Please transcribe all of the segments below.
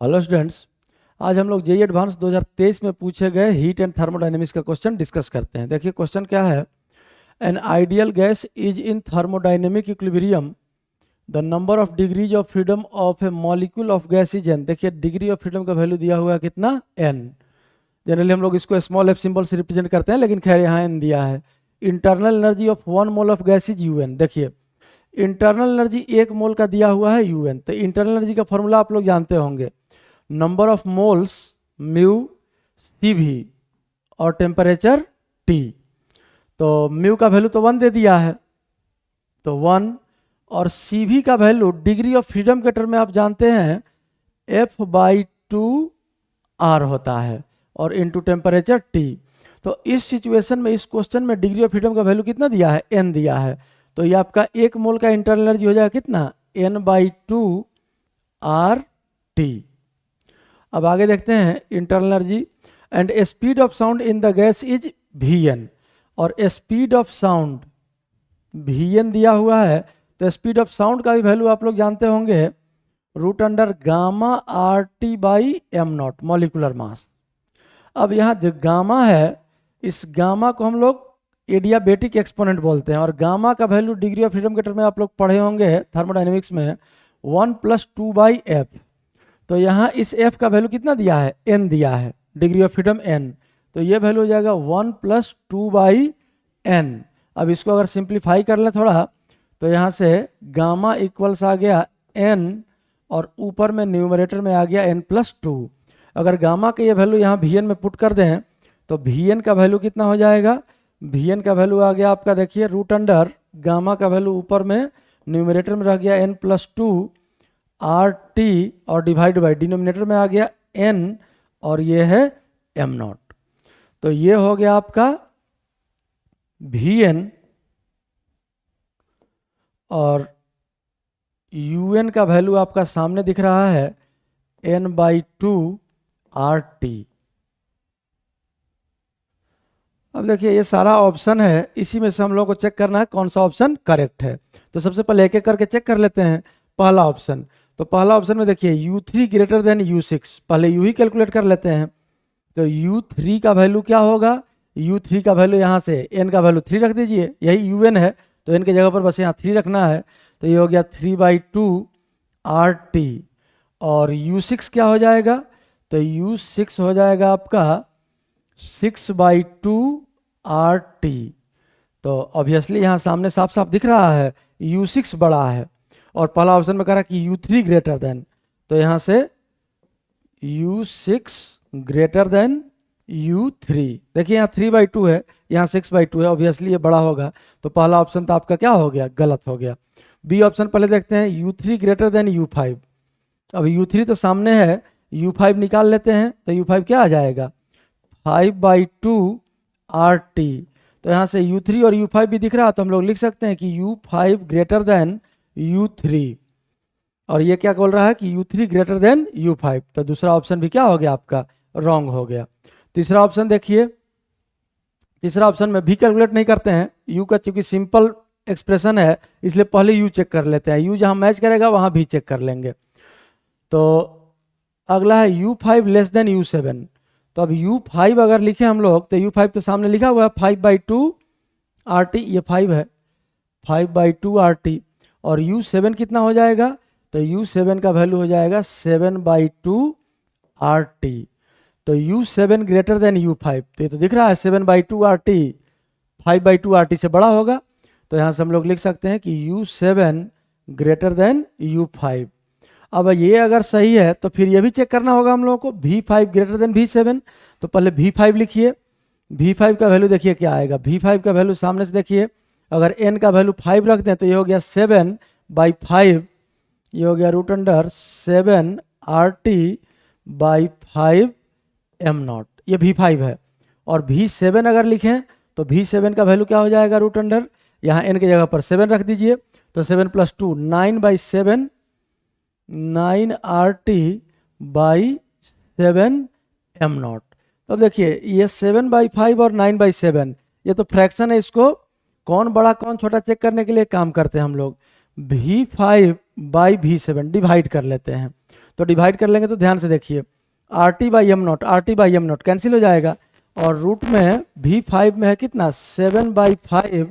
Hello students, आज हम लोग जेईई एडवांस 2023 में पूछे गए हीट एंड थर्मोडायनेमिक्स का क्वेश्चन डिस्कस करते हैं। देखिए क्वेश्चन क्या है। An ideal gas is in thermodynamic equilibrium, the number of degrees of freedom of A molecule of gas is an. देखिए डिग्री ऑफ फ्रीडम का वैल्यू दिया हुआ है कितना, एन। जनरली हम लोग इसको स्मॉल एफ सिंबल से रिप्रेजेंट करते हैं, लेकिन खैर यहाँ एन दिया है। Internal energy of 1 mole of gas is U N. देखिए इंटरनल एनर्जी 1 मोल का दिया हुआ है यू एन, तो इंटरनल एनर्जी का फॉर्मूला आप लोग जानते होंगे, number of moles mu C भी और टेम्परेचर टी। तो म्यू का वैल्यू तो 1 दे दिया है, तो 1, और सी भी का वैल्यू डिग्री ऑफ फ्रीडम के टर्म में आप जानते हैं F/2 R होता है और इनटू टेम्परेचर टी। तो इस सिचुएशन में, इस क्वेश्चन में डिग्री ऑफ फ्रीडम का वैल्यू कितना दिया है, n दिया है। तो ये आपका 1 मोल का इंटरनल एनर्जी हो जाएगा कितना, N/2 RT। अब आगे देखते हैं internal energy. And speed of sound in the gas is Vn, और स्पीड ऑफ साउंड Vn दिया हुआ है, तो स्पीड ऑफ साउंड का भी वैल्यू आप लोग जानते होंगे, √G/m0 मॉलिक्यूलर मास। अब यहाँ जो गामा है, इस गामा को हम लोग एडियाबेटिक एक्सपोनेंट बोलते हैं, और गामा का वैल्यू डिग्री ऑफ फ्रीडम के टर्म में आप लोग पढ़े होंगे थर्मोडायनेमिक्स में, 1 + 2/f। तो यहाँ इस f का वैल्यू कितना दिया है, n दिया है, डिग्री ऑफ फ्रीडम n। तो ये वैल्यू हो जाएगा 1 + 2/n। अब इसको अगर सिंप्लीफाई कर लें थोड़ा, तो यहाँ से गामा इक्वल्स आ गया n, और ऊपर में न्यूमरेटर में आ गया n + 2। अगर गामा के ये वैल्यू यहाँ Vn में पुट कर दें, तो Vn का वैल्यू कितना हो जाएगा, Vn का वैल्यू आ गया आपका, देखिए √ गामा का वैल्यू ऊपर में न्यूमरेटर में रह गया n + 2 RT, और डिवाइड बाई डिनोमिनेटर में आ गया n, और ये है m0। तो ये हो गया आपका Vn, और un का वैल्यू आपका सामने दिख रहा है n/2 RT। अब देखिए ये सारा ऑप्शन है, इसी में से हम लोग को चेक करना है कौन सा ऑप्शन करेक्ट है। तो सबसे पहले एक एक करके चेक कर लेते हैं। पहला ऑप्शन, तो पहला ऑप्शन में देखिए U3 ग्रेटर देन U6, पहले U ही कैलकुलेट कर लेते हैं। तो U3 का वैल्यू क्या होगा, U3 का वैल्यू यहाँ से n का वैल्यू 3 रख दीजिए, यही UN है, तो n की जगह पर बस यहाँ 3 रखना है। तो ये हो गया 3/2 RT। और U6 क्या हो जाएगा, तो U6 हो जाएगा आपका 6/2 RT। तो ऑब्वियसली यहाँ सामने साफ साफ दिख रहा है U6 बड़ा है, और पहला ऑप्शन में कह रहा है कि U3 ग्रेटर देन, तो यहाँ से U6 ग्रेटर देन U3। देखिए यहाँ 3/2 है, यहाँ 6/2 है, ऑब्वियसली ये बड़ा होगा, तो पहला ऑप्शन तो आपका क्या हो गया, गलत हो गया। बी ऑप्शन पहले देखते हैं, U3 ग्रेटर देन U5। अब U3 तो सामने है, U5 निकाल लेते हैं, तो U5 क्या आ जाएगा, 5/2 RT। तो यहाँ से U3 और U5 भी दिख रहा है, तो हम लोग लिख सकते हैं कि U5 ग्रेटर देन U3, और ये क्या बोल रहा है कि U3 ग्रेटर देन U5। तो दूसरा ऑप्शन भी क्या हो गया आपका, रॉन्ग हो गया। तीसरा ऑप्शन देखिए, तीसरा ऑप्शन में भी कैलकुलेट नहीं करते हैं, U का चूंकि सिंपल एक्सप्रेशन है, इसलिए पहले U चेक कर लेते हैं, U जहाँ मैच करेगा वहाँ भी चेक कर लेंगे। तो अगला है U5 लेस देन U7। तो अब U5 अगर लिखे हम लोग, तो U5 तो सामने लिखा हुआ है 5/2 RT, ये 5 है, 5/2 RT। और U7 कितना हो जाएगा, तो U7 का वैल्यू हो जाएगा 7/2 RT। तो U7 ग्रेटर देन U5, तो ये तो दिख रहा है 7/2 RT 5/2 RT से बड़ा होगा, तो यहाँ से हम लोग लिख सकते हैं कि U7 ग्रेटर देन U5। अब ये अगर सही है तो फिर ये भी चेक करना होगा हम लोगों को, V5 ग्रेटर देन V7। तो पहले V5 लिखिए, V5 का वैल्यू देखिए क्या आएगा, V5 का वैल्यू सामने से देखिए, अगर n का वैल्यू 5 रख दें तो ये हो गया 7/5, ये हो गया √7 RT/5 m0, ये V5 है। और V7 अगर लिखें तो V7 का वैल्यू क्या हो जाएगा, √, यहाँ n की जगह पर 7 रख दीजिए, तो 7 + 2 9/7 9 RT/7 m0। तो अब देखिए ये 7/5 और 9/7 ये तो फ्रैक्शन है, इसको कौन बड़ा कौन छोटा चेक करने के लिए काम करते हैं हम लोग, V5/V7 डिवाइड कर लेते हैं। तो डिवाइड कर लेंगे तो ध्यान से देखिए, R T by am not, R T by am not cancel हो जाएगा, और रूट में V5 में है कितना 7/5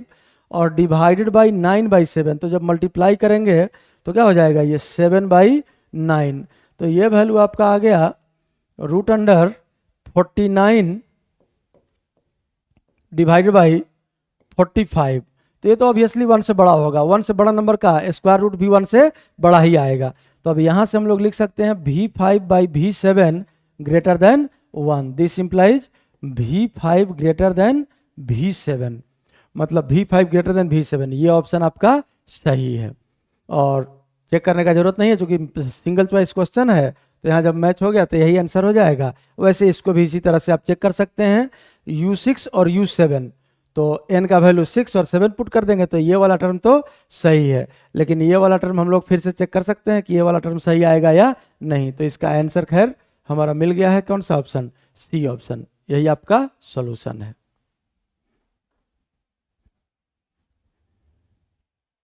और डिवाइडेड बाई 9/7, तो जब मल्टीप्लाई करेंगे तो क्या हो जाएगा ये 7/9। तो ये वैल्यू आपका आ गया रूट अंडर 49 डिवाइडेड बाई 45। तो ये तो ऑब्वियसली 1 से बड़ा होगा, 1 से बड़ा नंबर का स्क्वायर रूट भी 1 से बड़ा ही आएगा। तो अब यहाँ से हम लोग लिख सकते हैं V5/V7 greater than 1, this implies V5 greater than V7, मतलब V5 ग्रेटर देन V7, ये ऑप्शन आपका सही है। और चेक करने का जरूरत नहीं है क्योंकि सिंगल चॉइस क्वेश्चन है, तो यहाँ जब मैच हो गया तो यही आंसर हो जाएगा। वैसे इसको भी इसी तरह से आप चेक कर सकते हैं, U6 और U7, तो n का वैल्यू 6 और 7 पुट कर देंगे तो ये वाला टर्म तो सही है, लेकिन ये वाला टर्म हम लोग फिर से चेक कर सकते हैं कि ये वाला टर्म सही आएगा या नहीं। तो इसका आंसर खैर हमारा मिल गया है, कौन सा ऑप्शन, सी ऑप्शन, यही आपका सॉल्यूशन है।